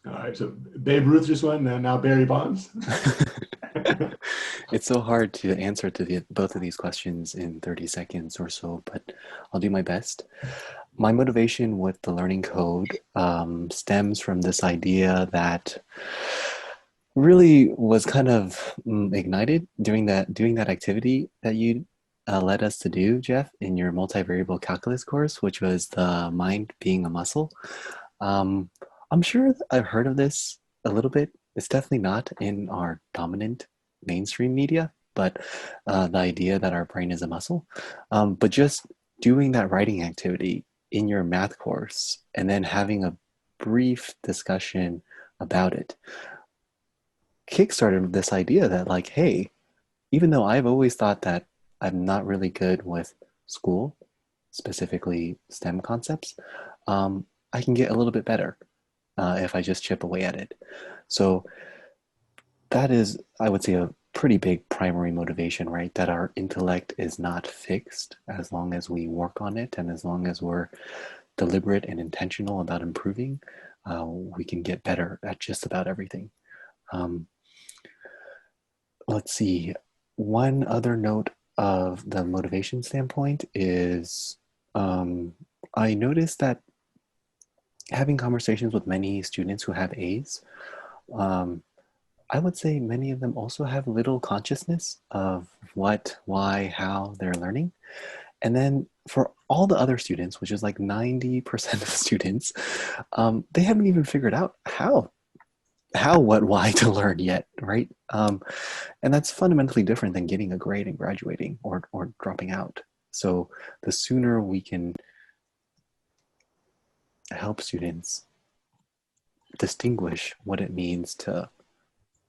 All right, so Babe Ruth just won, and now Barry Bonds. It's so hard to answer to both of these questions in 30 seconds or so, but I'll do my best. My motivation with the learning code stems from this idea that really was kind of ignited during that activity that you led us to do, Jeff, in your multivariable calculus course, which was the mind being a muscle. Um, I'm sure I've heard of this a little bit. It's definitely not in our dominant mainstream media, but the idea that our brain is a muscle. But just doing that writing activity in your math course and then having a brief discussion about it kickstarted this idea that, like, hey, even though I've always thought that I'm not really good with school, specifically STEM concepts, I can get a little bit better if I just chip away at it. So that is, I would say, a pretty big primary motivation, right? That our intellect is not fixed as long as we work on it and as long as we're deliberate and intentional about improving, we can get better at just about everything. Um, let's see. One other note of the motivation standpoint is I noticed that having conversations with many students who have A's, um, I would say many of them also have little consciousness of what, why, how they're learning. And then for all the other students, which is like 90% of students, they haven't even figured out what, why to learn yet, right? And that's fundamentally different than getting a grade and graduating or dropping out. So the sooner we can help students distinguish what it means to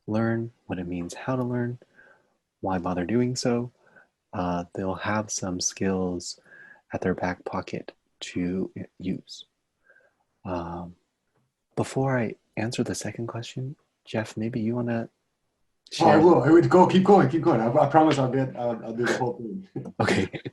learn, what it means how to learn, why bother doing so, they'll have some skills at their back pocket to use. Um, before I answer the second question, Jeff, maybe you want to Oh, I share. will. I would go. Keep going. Keep going. I promise I'll do the whole thing. Okay.